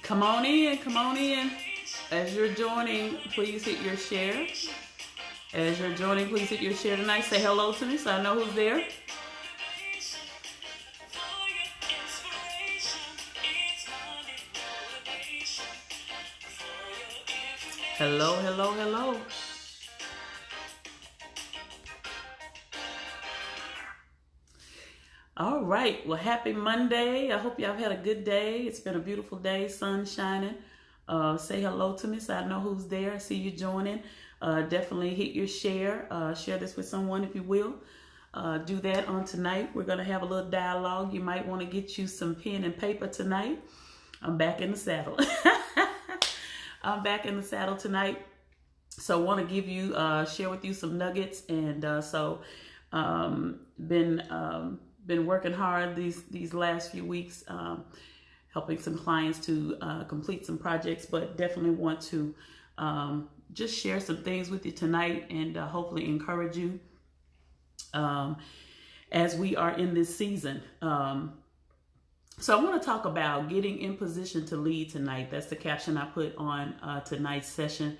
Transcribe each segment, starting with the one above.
Come on in, come on in. As you're joining, please hit your share. As you're joining, please hit your share tonight. Say hello to me so I know who's there. Hello, hello, hello. All right. Well, happy Monday. I hope y'all have had a good day. It's been a beautiful day, sun shining. Say hello to me so I know who's there. I see you joining. Definitely hit your share. Share this with someone if you will. Do that on tonight. We're going to have a little dialogue. You might want to get you some pen and paper tonight. I'm back in the saddle. I'm back in the saddle tonight. So I want to give you, share with you some nuggets. And been working hard these last few weeks, helping some clients to complete some projects, but definitely want to just share some things with you tonight and hopefully encourage you as we are in this season. So I want to talk about getting in position to lead tonight. That's the caption I put on tonight's session.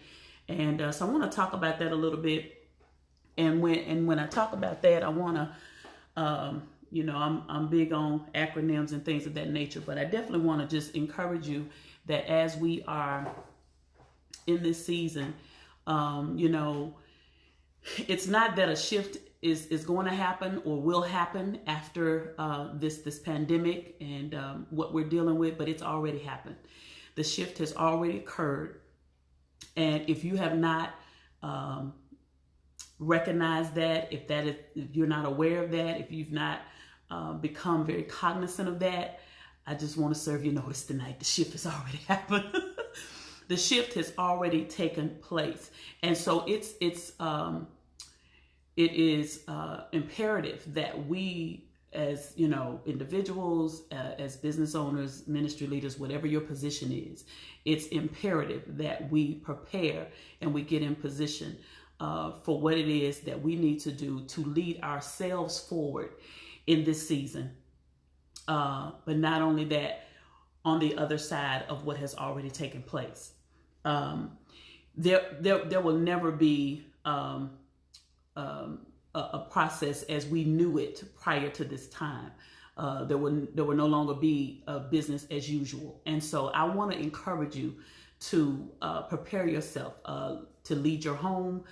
And so I want to talk about that a little bit. And when I talk about that, I want to, I'm big on acronyms and things of that nature, but I definitely want to just encourage you that as we are in this season, it's not that a shift is going to happen or will happen after this pandemic and what we're dealing with, but it's already happened. The shift has already occurred. And if you have not recognized that, if you're not aware of that, if you've not become very cognizant of that, I just want to serve you notice tonight. The shift has already happened. The shift has already taken place. And so it is imperative that we as, individuals, as business owners, ministry leaders, whatever your position is, it's imperative that we prepare and we get in position for what it is that we need to do to lead ourselves forward in this season. But not only that, on the other side of what has already taken place. There will never be a process as we knew it prior to this time. There will no longer be a business as usual. And so I want to encourage you to prepare yourself to lead your home,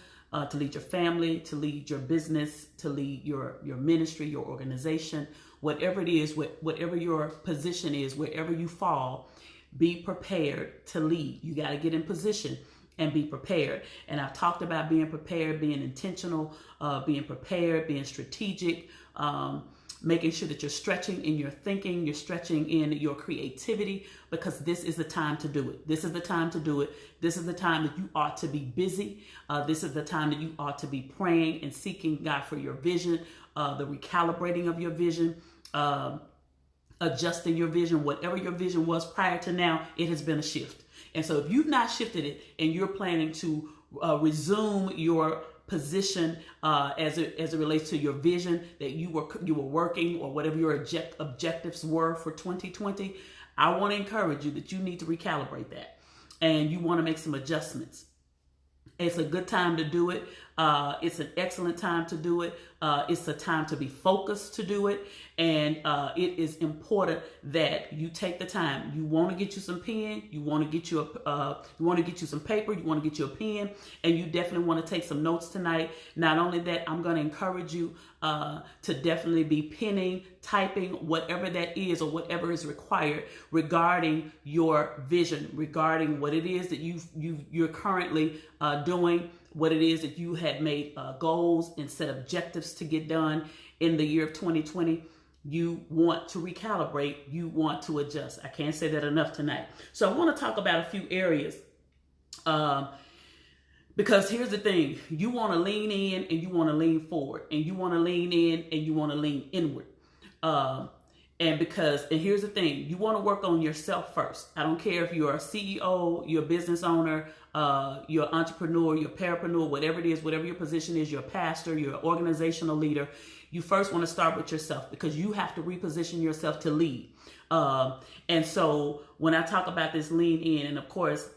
to lead your family, to lead your business, to lead your ministry, your organization, whatever it is, whatever your position is, wherever you fall, be prepared to lead. You got to get in position and be prepared. And I've talked about being prepared, being intentional, being prepared, being strategic, making sure that you're stretching in your thinking, you're stretching in your creativity, because this is the time to do it. This is the time to do it. This is the time that you ought to be busy. This is the time that you ought to be praying and seeking God for your vision, the recalibrating of your vision, adjusting your vision. Whatever your vision was prior to now, it has been a shift. And so if you've not shifted it and you're planning to resume your position as it relates to your vision that you were working, or whatever your objectives were for 2020, I want to encourage you that you need to recalibrate that and you want to make some adjustments. It's a good time to do it. It's an excellent time to do it. It's a time to be focused to do it. And it is important that you take the time. You want to get you some pen. You want to get you some paper. You want to get you a pen, and you definitely want to take some notes tonight. Not only that, I'm going to encourage you to definitely be penning, typing, whatever that is or whatever is required regarding your vision, regarding what it is that you're currently doing, what it is that you had made goals and set objectives to get done in the year of 2020. You want to recalibrate, you want to adjust. I can't say that enough tonight. So I want to talk about a few areas, because here's the thing: you want to lean in and you want to lean forward, and you want to lean in and you want to lean inward. And here's the thing: you want to work on yourself first. I don't care if you're a CEO, you're a business owner, you're an entrepreneur, you're a parapreneur, whatever it is, whatever your position is, you're a pastor, you're an organizational leader. You first want to start with yourself, because you have to reposition yourself to lead. And so when I talk about this lean in, and of course,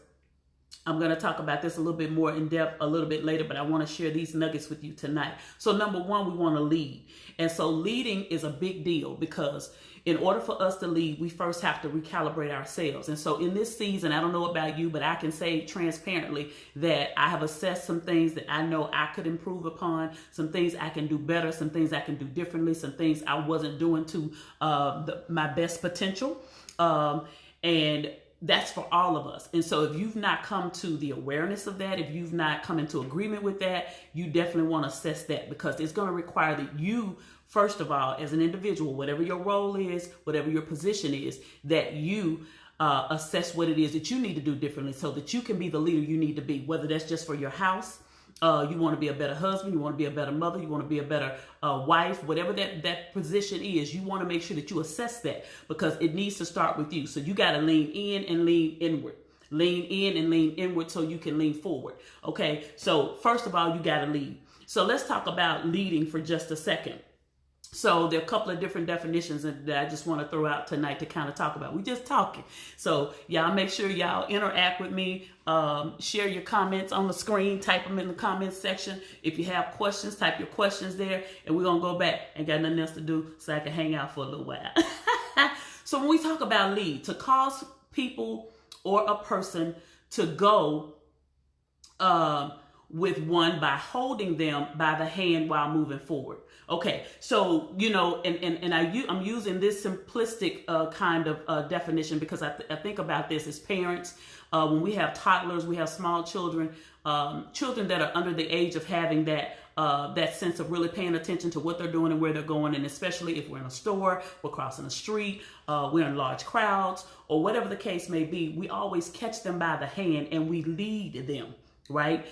I'm going to talk about this a little bit more in depth a little bit later, but I want to share these nuggets with you tonight. So number one, we want to lead. And so leading is a big deal, because in order for us to lead, we first have to recalibrate ourselves. And so in this season, I don't know about you, but I can say transparently that I have assessed some things that I know I could improve upon, some things I can do better, some things I can do differently, some things I wasn't doing to my best potential. And that's for all of us. And so if you've not come to the awareness of that, if you've not come into agreement with that, you definitely want to assess that, because it's going to require that you, first of all, as an individual, whatever your role is, whatever your position is, that you assess what it is that you need to do differently so that you can be the leader you need to be, whether that's just for your house. You want to be a better husband, you want to be a better mother, you want to be a better wife, whatever that position is, you want to make sure that you assess that, because it needs to start with you. So you got to lean in and lean inward. Lean in and lean inward so you can lean forward. Okay, so first of all, you got to lead. So let's talk about leading for just a second. So there are a couple of different definitions that I just want to throw out tonight to kind of talk about. We just talking. So y'all make sure y'all interact with me. Share your comments on the screen. Type them in the comments section. If you have questions, type your questions there. And we're going to go back. Ain't got nothing else to do, so I can hang out for a little while. So when we talk about lead, to cause people or a person to go with one by holding them by the hand while moving forward. Okay, so, you know, and I'm using this simplistic kind of definition because I think about this as parents. When we have toddlers, we have small children, children that are under the age of having that sense of really paying attention to what they're doing and where they're going. And especially if we're in a store, we're crossing a street, we're in large crowds, or whatever the case may be, we always catch them by the hand and we lead them. Right?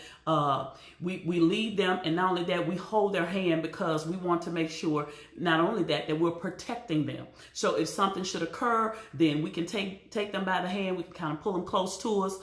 We lead them, and not only that, we hold their hand because we want to make sure not only that we're protecting them. So if something should occur, then we can take them by the hand, we can kind of pull them close to us,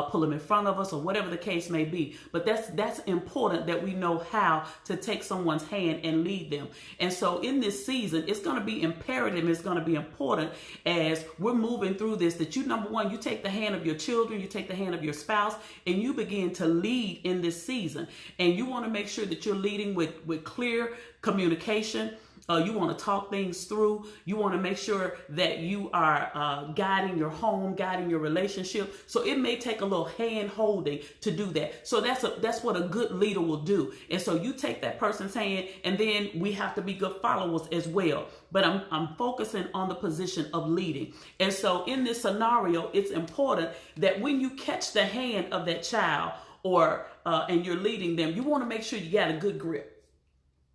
pull them in front of us, or whatever the case may be. But that's important that we know how to take someone's hand and lead them. And so in this season, it's going to be imperative, it's going to be important as we're moving through this, that you, number one, you take the hand of your children, you take the hand of your spouse, and you begin to lead in this season. And you want to make sure that you're leading with clear communication. You want to talk things through. You want to make sure that you are guiding your home, guiding your relationship. So it may take a little hand holding to do that. So that's what a good leader will do. And so you take that person's hand, and then we have to be good followers as well. But I'm focusing on the position of leading. And so in this scenario, it's important that when you catch the hand of that child and you're leading them, you want to make sure you got a good grip,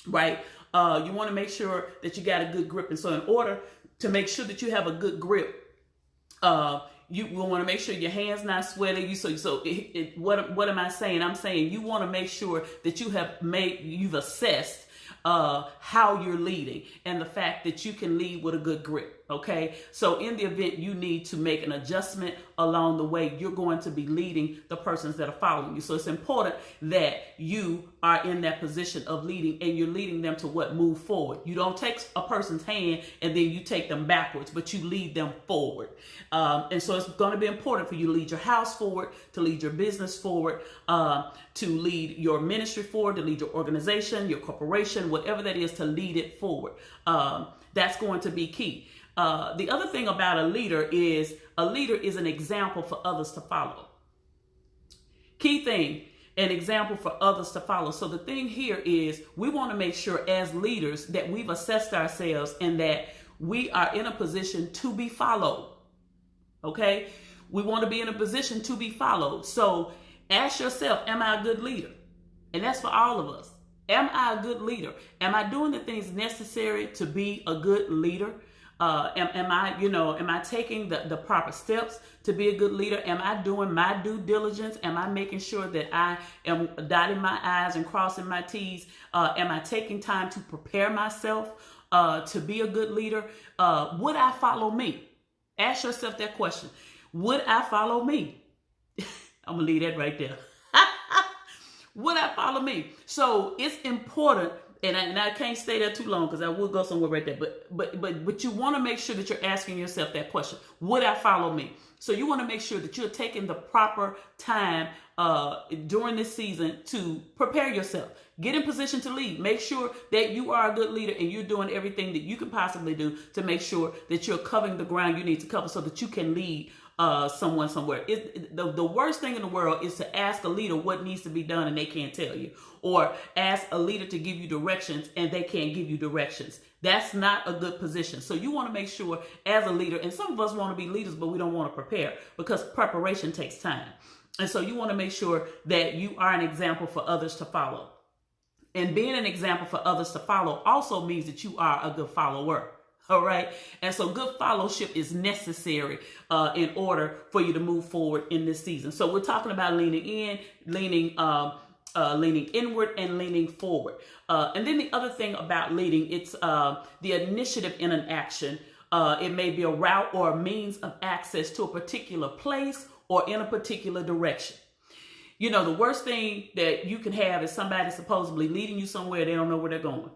right? You want to make sure that you got a good grip. And so in order to make sure that you have a good grip, you will want to make sure your hand's not sweating. What am I saying? I'm saying you want to make sure that you've assessed how you're leading and the fact that you can lead with a good grip. Okay, so in the event you need to make an adjustment along the way, you're going to be leading the persons that are following you. So it's important that you are in that position of leading, and you're leading them to move forward. You don't take a person's hand and then you take them backwards, but you lead them forward. And so it's going to be important for you to lead your house forward, to lead your business forward, to lead your ministry forward, to lead your organization, your corporation, whatever that is, to lead it forward. That's going to be key. The other thing about a leader is an example for others to follow. Key thing, an example for others to follow. So the thing here is we want to make sure as leaders that we've assessed ourselves and that we are in a position to be followed. Okay? We want to be in a position to be followed. So ask yourself, am I a good leader? And that's for all of us. Am I a good leader? Am I doing the things necessary to be a good leader? Am I taking the proper steps to be a good leader? Am I doing my due diligence? Am I making sure that I am dotting my I's and crossing my T's? Am I taking time to prepare myself to be a good leader? Would I follow me? Ask yourself that question. Would I follow me? I'm going to leave that right there. Would I follow me? So it's important, and I can't stay there too long because I will go somewhere right there. But you want to make sure that you're asking yourself that question. Would I follow me? So you want to make sure that you're taking the proper time during this season to prepare yourself. Get in position to lead. Make sure that you are a good leader and you're doing everything that you can possibly do to make sure that you're covering the ground you need to cover so that you can lead someone somewhere. The worst thing in the world is to ask a leader what needs to be done and they can't tell you, or ask a leader to give you directions and they can't give you directions. That's not a good position. So you want to make sure as a leader, and some of us want to be leaders, but we don't want to prepare because preparation takes time. And so you want to make sure that you are an example for others to follow. And being an example for others to follow also means that you are a good follower. All right. And so good fellowship is necessary in order for you to move forward in this season. So we're talking about leaning in, leaning inward, and leaning forward. And then the other thing about leading, it's the initiative in an action. It may be a route or a means of access to a particular place or in a particular direction. You know, the worst thing that you can have is somebody supposedly leading you somewhere. They don't know where they're going.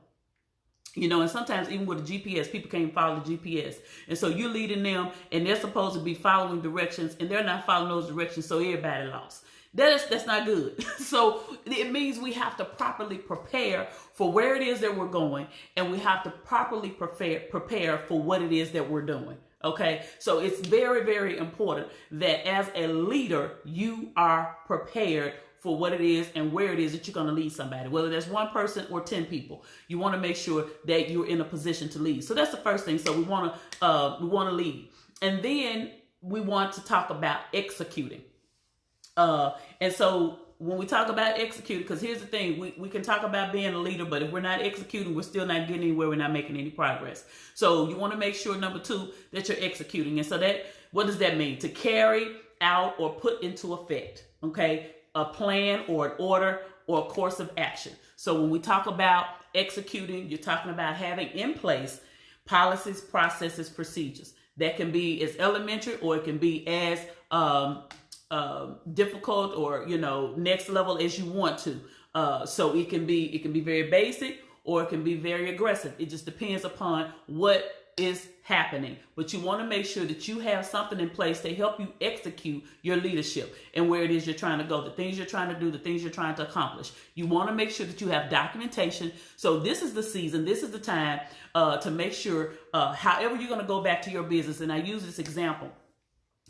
You know, and sometimes even with a GPS, people can't follow the GPS. And so you're leading them and they're supposed to be following directions and they're not following those directions. So everybody lost. That's not good. So it means we have to properly prepare for where it is that we're going. And we have to properly prepare for what it is that we're doing. Okay, so it's very, very important that as a leader, you are prepared for what it is and where it is that you're going to lead somebody, whether that's one person or 10 people. You want to make sure that you're in a position to lead. So that's the first thing. So we want to lead, and then we want to talk about executing. And so when we talk about executing, because here's the thing, we can talk about being a leader, but if we're not executing, we're still not getting anywhere. We're not making any progress. So you want to make sure, number 2, that you're executing. And so what does that mean? To carry out or put into effect, okay, a plan or an order or a course of action. So when we talk about executing, you're talking about having in place policies, processes, procedures. That can be as elementary or it can be as difficult or, next level as you want to. So it can be very basic or it can be very aggressive. It just depends upon what is happening. But you want to make sure that you have something in place to help you execute your leadership and where it is you're trying to go, the things you're trying to do, the things you're trying to accomplish. You want to make sure that you have documentation. So this is the season, this is the time to make sure, however you're going to go back to your business. And I use this example.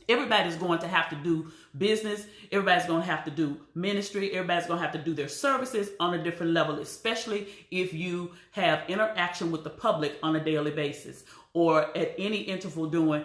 Everybody's going to have to do business. Everybody's going to have to do ministry. Everybody's going to have to do their services on a different level, especially if you have interaction with the public on a daily basis or at any interval doing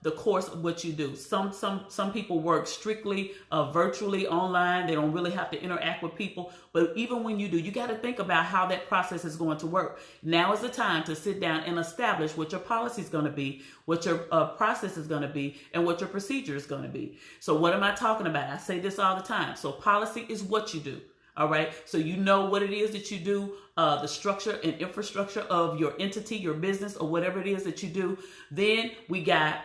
the course of what you do. Some people work strictly virtually online. They don't really have to interact with people. But even when you do, you got to think about how that process is going to work. Now is the time to sit down and establish what your policy is going to be, what your process is going to be, and what your procedure is going to be. So what am I talking about? I say this all the time. So policy is what you do. All right. So you know what it is that you do, the structure and infrastructure of your entity, your business, or whatever it is that you do. Then we have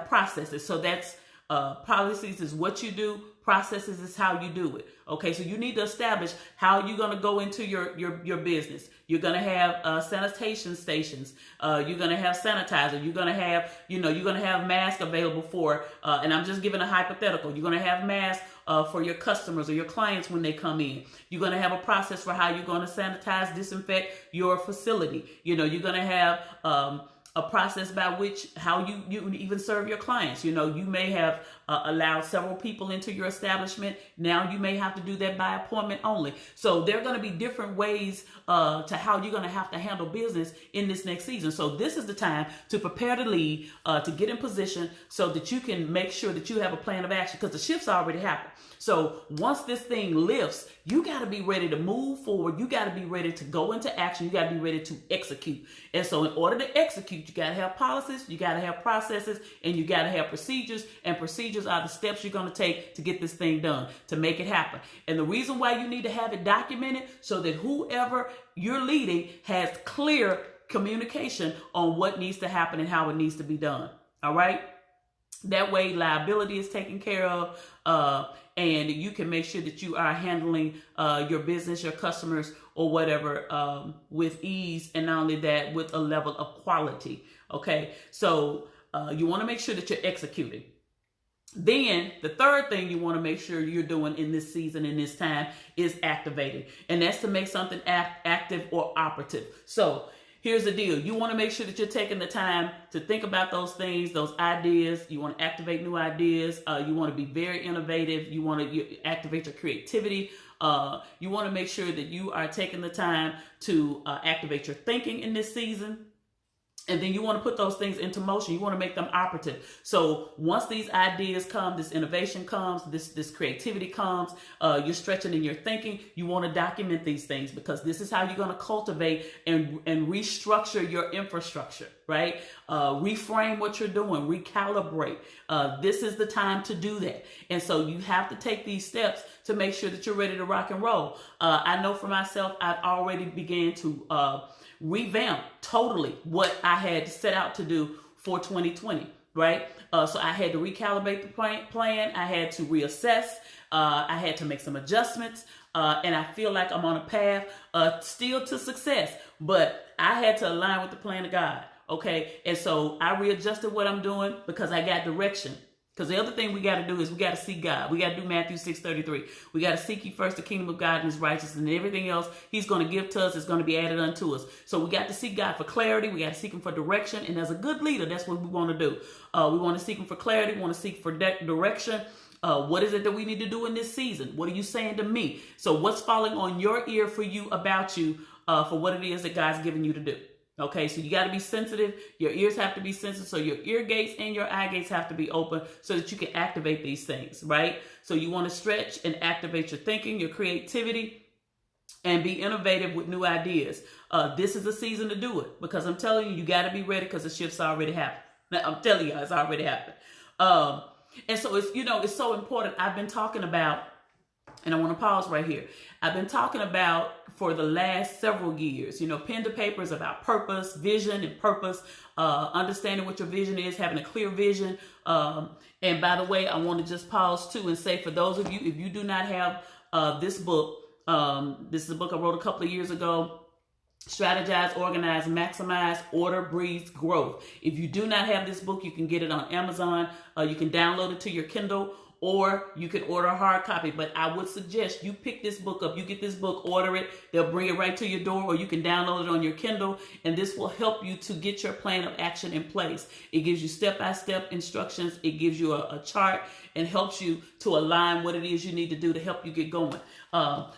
processes. So that's policies is what you do. Processes is how you do it. Okay, so you need to establish how you're going to go into your business. You're going to have sanitation stations. You're going to have sanitizer. You're going to have, you're going to have masks available for, and I'm just giving a hypothetical. You're going to have masks for your customers or your clients when they come in. You're going to have a process for how you're going to sanitize, disinfect your facility. You're going to have a process by which how you even serve your clients. You know, you may have allowed several people into your establishment. Now you may have to do that by appointment only. So there are going to be different ways to how you're going to have to handle business in this next season. So this is the time to prepare to lead, to get in position so that you can make sure that you have a plan of action, because the shift's already happened. So once this thing lifts, you got to be ready to move forward. You got to be ready to go into action. You got to be ready to execute. And so in order to execute, you got to have policies, you got to have processes, and you got to have procedures. And procedures are the steps you're going to take to get this thing done, to make it happen. And the reason why you need to have it documented, so that whoever you're leading has clear communication on what needs to happen and how it needs to be done. All right? That way liability is taken care of, and you can make sure that you are handling your business, your customers, or whatever with ease, and not only that, with a level of quality. Okay, so you want to make sure that you're executing. Then the third thing you want to make sure you're doing in this season, in this time, is activating, and that's to make something active or operative. So here's the deal. You want to make sure that you're taking the time to think about those things, those ideas. You want to activate new ideas. You want to be very innovative. You want to activate your creativity. You want to make sure that you are taking the time to activate your thinking in this season. And then you want to put those things into motion. You want to make them operative. So once these ideas come, this innovation comes, this creativity comes, you're stretching in your thinking, you want to document these things, because this is how you're going to cultivate and restructure your infrastructure, right? Reframe what you're doing, recalibrate. This is the time to do that. And so you have to take these steps to make sure that you're ready to rock and roll. I know for myself, I've already began to revamp totally what I had set out to do for 2020, right? So I had to recalibrate the plan. I had to reassess. I had to make some adjustments. And I feel like I'm on a path still to success, but I had to align with the plan of God. Okay. And so I readjusted what I'm doing because I got direction. Because the other thing we got to do is we got to seek God. We got to do Matthew 6:33. We got to seek ye first the kingdom of God and his righteousness, and everything else he's going to give to us is going to be added unto us. So we got to seek God for clarity. We got to seek him for direction. And as a good leader, that's what we want to do. We want to seek him for clarity. We want to seek for direction. What is it that we need to do in this season? What are you saying to me? So what's falling on your ear for you, about you, for what it is that God's given you to do? Okay, so you got to be sensitive. Your ears have to be sensitive. So your ear gates and your eye gates have to be open so that you can activate these things, right? So you want to stretch and activate your thinking, your creativity, and be innovative with new ideas. This is a season to do it, because I'm telling you, you got to be ready, because the shift's already happened. I'm telling you, it's already happened. And so it's so important. I've been talking about, and I want to pause right here. I've been talking about for the last several years, pen to paper is about purpose, vision, and purpose, understanding what your vision is, having a clear vision. And by the way, I want to just pause too and say, for those of you, if you do not have this book, this is a book I wrote a couple of years ago. Strategize, Organize, Maximize, Order Breeds Growth. If you do not have this book, you can get it on Amazon. You can download it to your Kindle, or you can order a hard copy. But I would suggest you pick this book up. You get this book, order it. They'll bring it right to your door, or you can download it on your Kindle. And this will help you to get your plan of action in place. It gives you step-by-step instructions. It gives you a chart and helps you to align what it is you need to do to help you get going.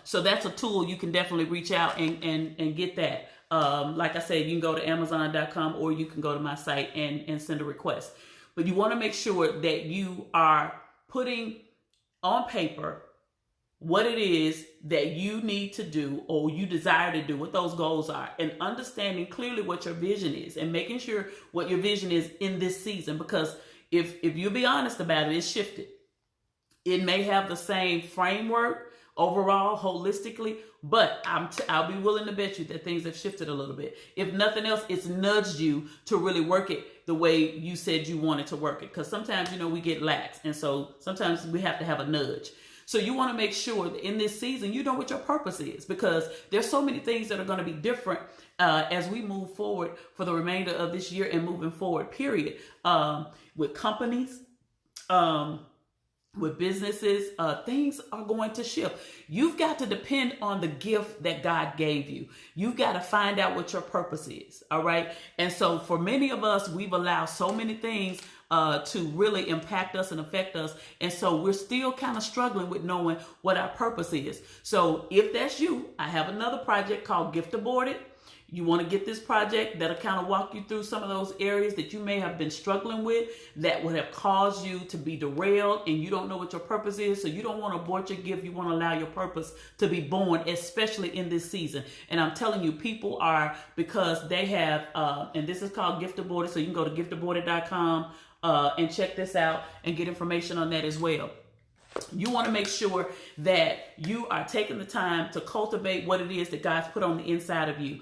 So that's a tool. You can definitely reach out and get that. Like I said, you can go to Amazon.com, or you can go to my site and send a request. But you want to make sure that you are putting on paper what it is that you need to do, or you desire to do, what those goals are, and understanding clearly what your vision is, and making sure what your vision is in this season. Because if you'll be honest about it, it's shifted. It may have the same framework overall, holistically, but I'll be willing to bet you that things have shifted a little bit. If nothing else, it's nudged you to really work it the way you said you wanted to work it. Because sometimes, we get lax. And so sometimes we have to have a nudge. So you want to make sure that in this season, you know what your purpose is, because there's so many things that are going to be different as we move forward for the remainder of this year and moving forward, period. With companies, with businesses, things are going to shift. You've got to depend on the gift that God gave you. You've got to find out what your purpose is. All right. And so for many of us, we've allowed so many things to really impact us and affect us. And so we're still kind of struggling with knowing what our purpose is. So if that's you, I have another project called Gift Aborted. You want to get this project that'll kind of walk you through some of those areas that you may have been struggling with that would have caused you to be derailed, and you don't know what your purpose is. So you don't want to abort your gift. You want to allow your purpose to be born, especially in this season. And I'm telling you, people are, because they have, and this is called Gift Aborted. So you can go to giftaborted.com and check this out and get information on that as well. You want to make sure that you are taking the time to cultivate what it is that God's put on the inside of you.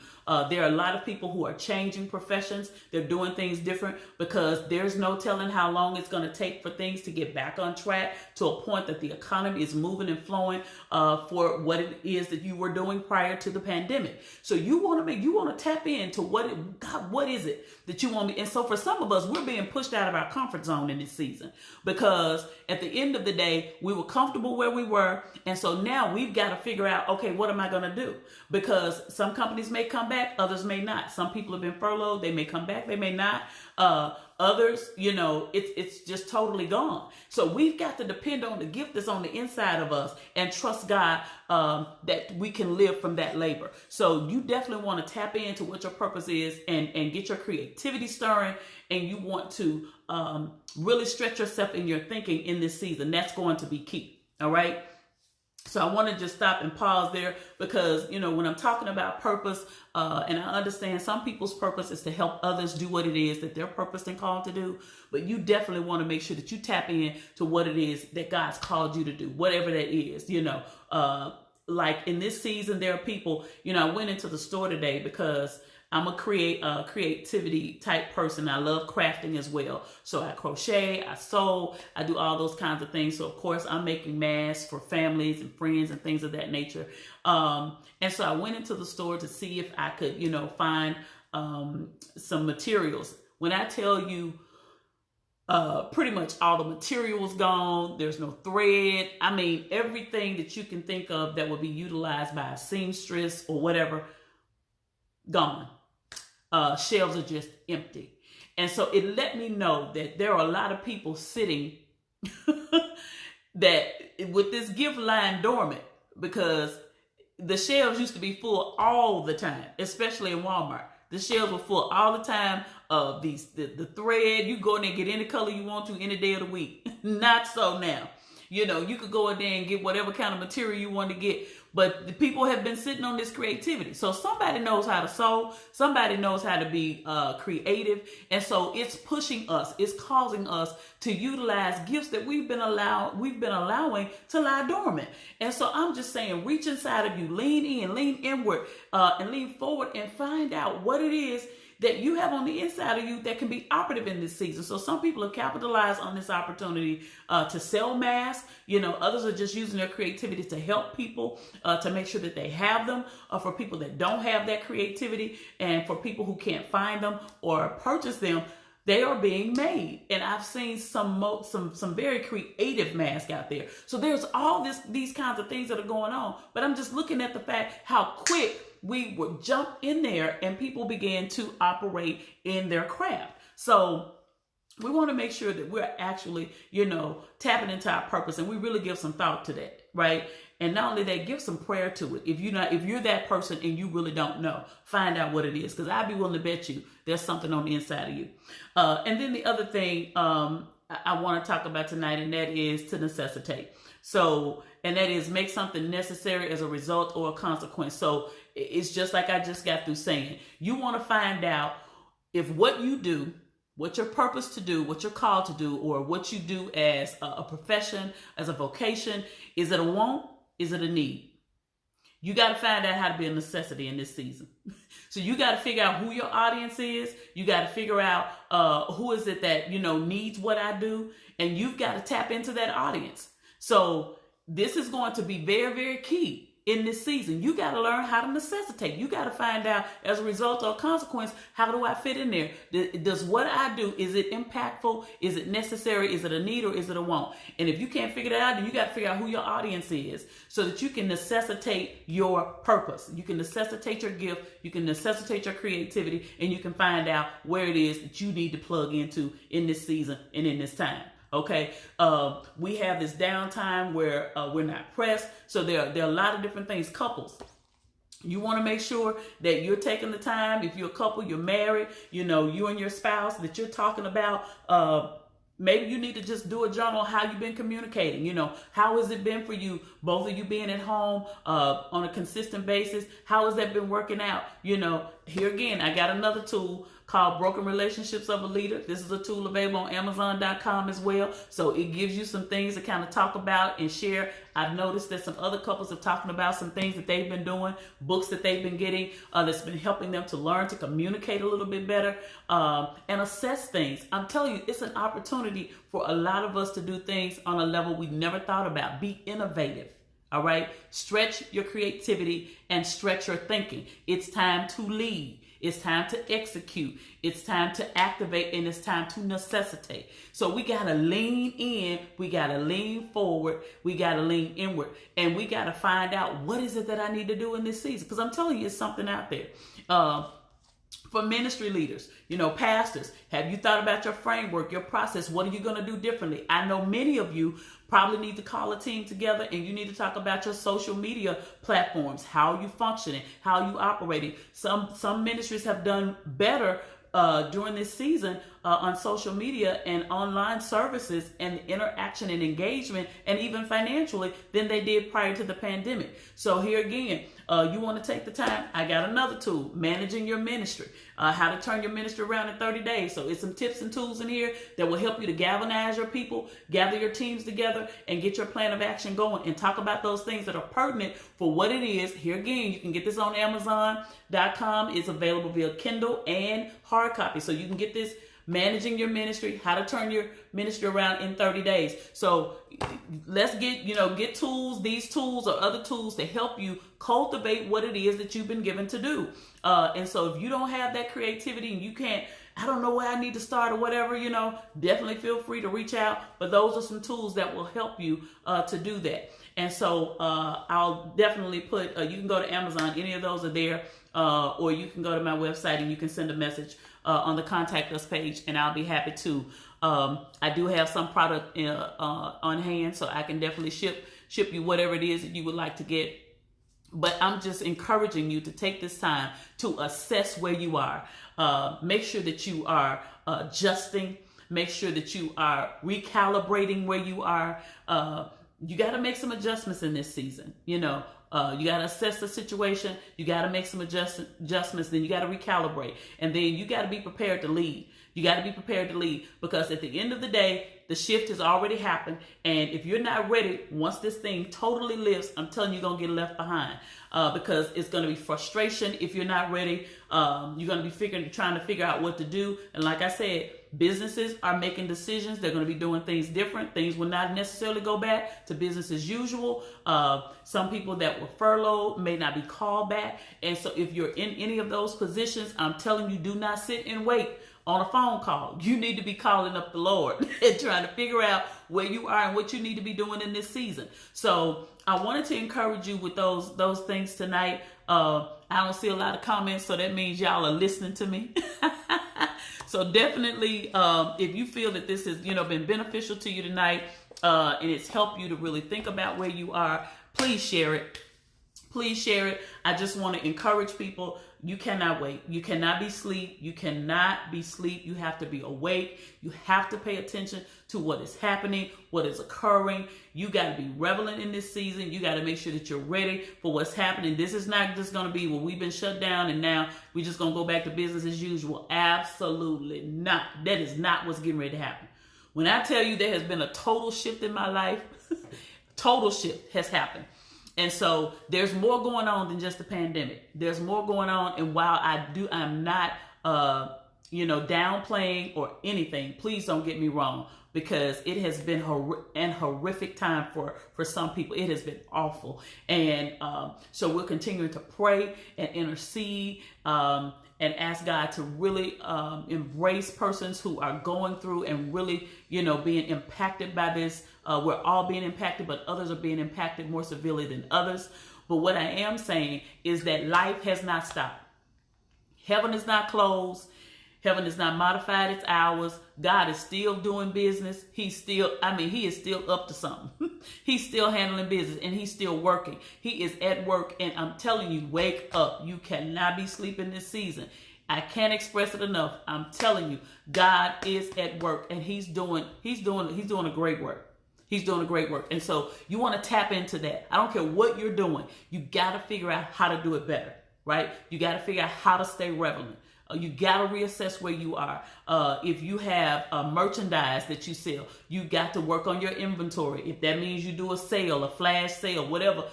There are a lot of people who are changing professions. They're doing things different because there's no telling how long it's going to take for things to get back on track to a point that the economy is moving and flowing for what it is that you were doing prior to the pandemic. So you want to tap into what is it that you want me? And so for some of us, we're being pushed out of our comfort zone in this season because at the end of the day, we were comfortable where we were. And so now we've got to figure out, okay, what am I going to do? Because some companies may come back, others may not. Some people have been furloughed. They may come back. They may not. Others, it's just totally gone. So we've got to depend on the gift that's on the inside of us and trust God that we can live from that labor. So you definitely want to tap into what your purpose is and get your creativity stirring. And you want to really stretch yourself in your thinking in this season. That's going to be key. All right. So I want to just stop and pause there because, when I'm talking about purpose, and I understand some people's purpose is to help others do what it is that they're purposed and called to do. But you definitely want to make sure that you tap in to what it is that God's called you to do, whatever that is, like in this season, there are people, I went into the store today because I'm a creativity type person. I love crafting as well. So I crochet, I sew, I do all those kinds of things. So of course I'm making masks for families and friends and things of that nature. And so I went into the store to see if I could, find some materials. When I tell you pretty much all the materials gone, there's no thread. I mean, everything that you can think of that would be utilized by a seamstress or whatever, gone. Shelves are just empty. And so it let me know that there are a lot of people sitting that with this gift lying dormant because the shelves used to be full all the time, especially in Walmart. The shelves were full all the time of the thread. You go in there and get any color you want to any day of the week. Not so now. You could go in there and get whatever kind of material you want to get. But the people have been sitting on this creativity. So somebody knows how to sew. Somebody knows how to be creative. And so it's pushing us. It's causing us to utilize gifts that we've been allowing to lie dormant. And so I'm just saying, reach inside of you, lean in, lean inward, and lean forward and find out what it is that you have on the inside of you that can be operative in this season. So some people have capitalized on this opportunity to sell masks. Others are just using their creativity to help people, to make sure that they have them, for people that don't have that creativity, and for people who can't find them or purchase them. They are being made. And I've seen some very creative masks out there. So there's all these kinds of things that are going on. But I'm just looking at the fact how quick we would jump in there and people began to operate in their craft. So we want to make sure that we're actually, tapping into our purpose, and we really give some thought to that, right? And not only that, give some prayer to it. If you're that person and you really don't know, find out what it is, because I'd be willing to bet you there's something on the inside of you. And then the other thing I want to talk about tonight, and that is to necessitate. So, and that is make something necessary as a result or a consequence. So it's just like I just got through saying, you want to find out if what you do, what your purpose to do, what you're called to do, or what you do as a profession, as a vocation, is it a want? Is it a need? You got to find out how to be a necessity in this season. So you got to figure out who your audience is. You got to figure out who is it that, needs what I do. And you've got to tap into that audience. So this is going to be very, very key in this season. You got to learn how to necessitate. You got to find out, as a result or consequence, how do I fit in there? Does what I do, is it impactful? Is it necessary? Is it a need or is it a want? And if you can't figure that out, then you got to figure out who your audience is so that you can necessitate your purpose. You can necessitate your gift. You can necessitate your creativity, and you can find out where it is that you need to plug into in this season and in this time. Okay, we have this downtime where we're not pressed. So there are a lot of different things. Couples, you want to make sure that you're taking the time. If you're a couple, you're married, you and your spouse, that you're talking about. Maybe you need to just do a journal on how you've been communicating. How has it been for you, both of you being at home on a consistent basis? How has that been working out? Here again, I got another tool called Broken Relationships of a Leader. This is a tool available on Amazon.com as well. So it gives you some things to kind of talk about and share. I've noticed that some other couples are talking about some things that they've been doing, books that they've been getting that's been helping them to learn to communicate a little bit better and assess things. I'm telling you, it's an opportunity for a lot of us to do things on a level we never thought about. Be innovative. All right. Stretch your creativity and stretch your thinking. It's time to lead. It's time to execute. It's time to activate, and it's time to necessitate. So we got to lean in. We got to lean forward. We got to lean inward. And we got to find out, what is it that I need to do in this season? Because I'm telling you, it's something out there. For ministry leaders, pastors, have you thought about your framework, your process? What are you going to do differently? I know many of you probably need to call a team together, and you need to talk about your social media platforms. How are you functioning? How are you operating? Some ministries have done better during this season on social media and online services and interaction and engagement, and even financially, than they did prior to the pandemic. So here again, you want to take the time. I got another tool, Managing Your Ministry, how to turn your ministry around in 30 days. So it's some tips and tools in here that will help you to galvanize your people, gather your teams together, and get your plan of action going, and talk about those things that are pertinent for what it is. Here again, you can get this on Amazon.com. It's available via Kindle and hard copy. So you can get this, Managing Your Ministry, how to turn your ministry around in 30 days. So let's get tools, these tools or other tools to help you cultivate what it is that you've been given to do. And so if you don't have that creativity and you can't, I don't know where I need to start or whatever, definitely feel free to reach out. But those are some tools that will help you to do that. And so I'll definitely put, you can go to Amazon, any of those are there, or you can go to my website and you can send a message on the contact us page, and I'll be happy to. I do have some product on hand, so I can definitely ship you whatever it is that you would like to get. But I'm just encouraging you to take this time to assess where you are. Make sure that you are adjusting. Make sure that you are recalibrating where you are. You got to make some adjustments in this season. You got to assess the situation. You got to make some adjustments. Then you got to recalibrate. And then you got to be prepared to lead. You got to be prepared to lead, because at the end of the day, the shift has already happened. And if you're not ready, once this thing totally lifts, I'm telling you, you're going to get left behind because it's going to be frustration if you're not ready. You're going to be trying to figure out what to do. And like I said, businesses are making decisions. They're going to be doing things different. Things will not necessarily go back to business as usual. Some people that were furloughed may not be called back. And so if you're in any of those positions, I'm telling you, do not sit and wait on a phone call. You need to be calling up the Lord and trying to figure out where you are and what you need to be doing in this season. So I wanted to encourage you with those things tonight. I don't see a lot of comments, so that means y'all are listening to me. So definitely, if you feel that this has, been beneficial to you tonight, and it's helped you to really think about where you are, please share it. Please share it. I just want to encourage people. You cannot wait. You cannot be asleep. You cannot be asleep. You have to be awake. You have to pay attention to what is happening, what is occurring. You got to be relevant in this season. You got to make sure that you're ready for what's happening. This is not just going to be, well, we've been shut down and now we're just going to go back to business as usual. Absolutely not. That is not what's getting ready to happen. When I tell you there has been a total shift in my life, total shift has happened. And so there's more going on than just the pandemic. There's more going on. And while I'm not, downplaying or anything, please don't get me wrong. because it has been an horrific time for some people. It has been awful. And so we're continuing to pray and intercede and ask God to really embrace persons who are going through and really, being impacted by this. We're all being impacted, but others are being impacted more severely than others. But what I am saying is that life has not stopped. Heaven is not closed. Heaven has not modified its hours. God is still doing business. He is still up to something. He's still handling business and he's still working. He is at work, and I'm telling you, wake up. You cannot be sleeping this season. I can't express it enough. I'm telling you, God is at work, and he's doing a great work. He's doing a great work. And so you want to tap into that. I don't care what you're doing. You got to figure out how to do it better, right? You got to figure out how to stay relevant. You got to reassess where you are. If you have merchandise that you sell, you got to work on your inventory. If that means you do a sale, a flash sale, whatever,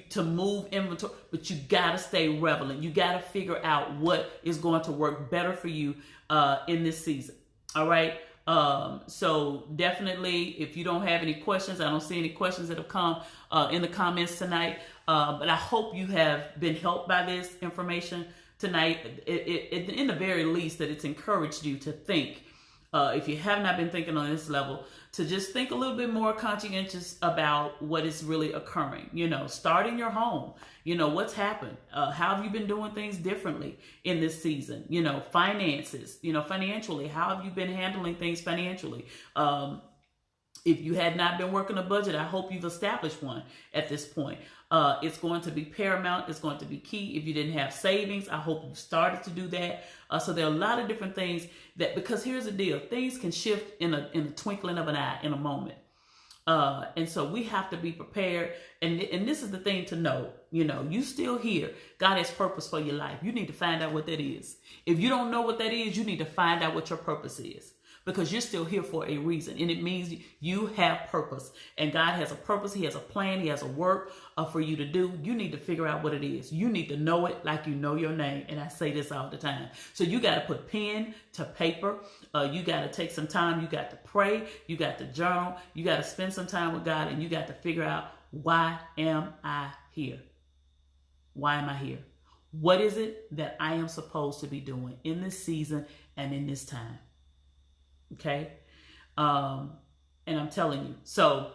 to move inventory, but you got to stay relevant. You got to figure out what is going to work better for you in this season. All right. So definitely, if you don't have any questions, I don't see any questions that have come in the comments tonight. But I hope you have been helped by this information tonight. In the very least, that it's encouraged you to think, if you have not been thinking on this level, to just think a little bit more conscientious about what is really occurring. Start in your home. What's happened? How have you been doing things differently in this season? Finances, financially, how have you been handling things financially? If you had not been working a budget, I hope you've established one at this point. It's going to be paramount. It's going to be key. If you didn't have savings, I hope you started to do that. So there are a lot of different things because here's the deal. Things can shift in a twinkling of an eye, in a moment. And so we have to be prepared. And this is the thing to know, you still here. God has purpose for your life. You need to find out what that is. If you don't know what that is, you need to find out what your purpose is. Because you're still here for a reason. And it means you have purpose. And God has a purpose. He has a plan. He has a work for you to do. You need to figure out what it is. You need to know it like you know your name. And I say this all the time. So you got to put pen to paper. You got to take some time. You got to pray. You got to journal. You got to spend some time with God. And you got to figure out, why am I here? Why am I here? What is it that I am supposed to be doing in this season and in this time? Okay. And I'm telling you, so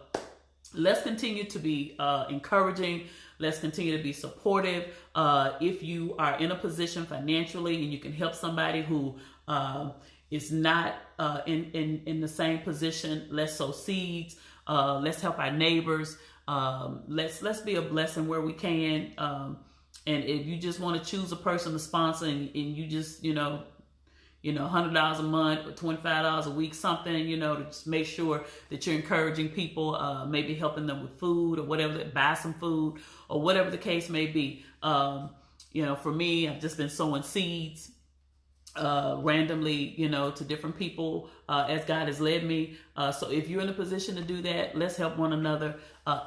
let's continue to be encouraging. Let's continue to be supportive. If you are in a position financially and you can help somebody who is not in the same position, let's sow seeds. Let's help our neighbors. Let's be a blessing where we can. And if you just want to choose a person to sponsor and you just, $100 a month or $25 a week, something, to just make sure that you're encouraging people, maybe helping them with food or whatever, buy some food or whatever the case may be. For me, I've just been sowing seeds randomly, to different people as God has led me. So if you're in a position to do that, let's help one another.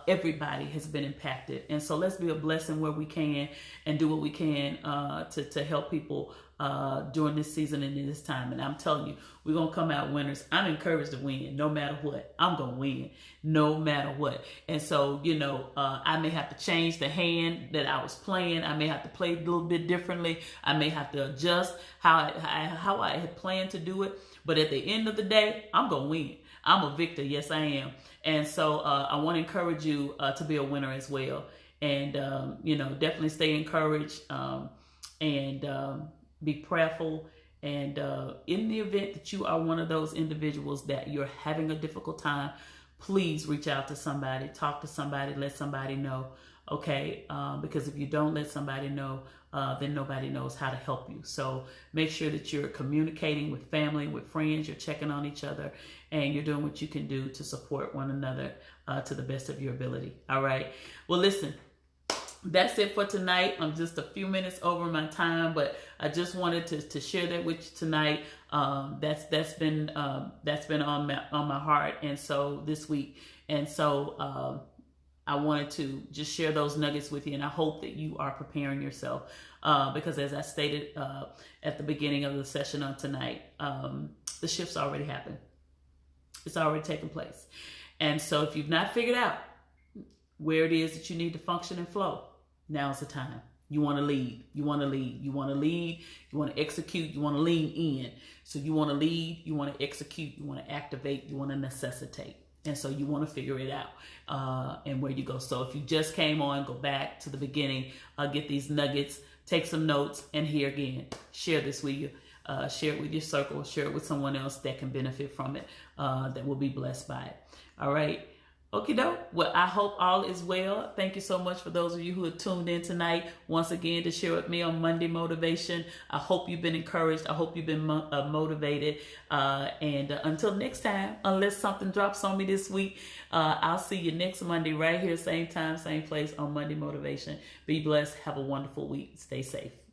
Everybody has been impacted. And so let's be a blessing where we can and do what we can to help people during this season and in this time. And I'm telling you, we're going to come out winners. I'm encouraged to win no matter what. I'm going to win no matter what. And so, I may have to change the hand that I was playing. I may have to play a little bit differently. I may have to adjust how I had planned to do it. But at the end of the day, I'm going to win. I'm a victor. Yes, I am. And so I want to encourage you to be a winner as well. And, definitely stay encouraged and be prayerful. And in the event that you are one of those individuals that you're having a difficult time, please reach out to somebody, talk to somebody, let somebody know. Okay, because if you don't let somebody know, then nobody knows how to help you. So make sure that you're communicating with family, with friends, you're checking on each other, and you're doing what you can do to support one another to the best of your ability. All right. Well, listen, that's it for tonight. I'm just a few minutes over my time, but I just wanted to share that with you tonight. That's been on my heart, and so this week, and so I wanted to just share those nuggets with you, and I hope that you are preparing yourself because, as I stated at the beginning of the session on tonight, the shift's already happened. It's already taken place. And so if you've not figured out where it is that you need to function and flow, now's the time. You want to lead. You want to lead. You want to lead. You want to execute. You want to lean in. So you want to lead. You want to execute. You want to activate. You want to necessitate. And so you want to figure it out and where you go. So if you just came on, go back to the beginning, get these nuggets, take some notes, and here again, share this with you. Share it with your circle. Share it with someone else that can benefit from it, that will be blessed by it. All right. Okie doke. Well, I hope all is well. Thank you so much for those of you who have tuned in tonight once again to share with me on Monday Motivation. I hope you've been encouraged. I hope you've been motivated. And until next time, unless something drops on me this week, I'll see you next Monday right here, same time, same place on Monday Motivation. Be blessed. Have a wonderful week. Stay safe.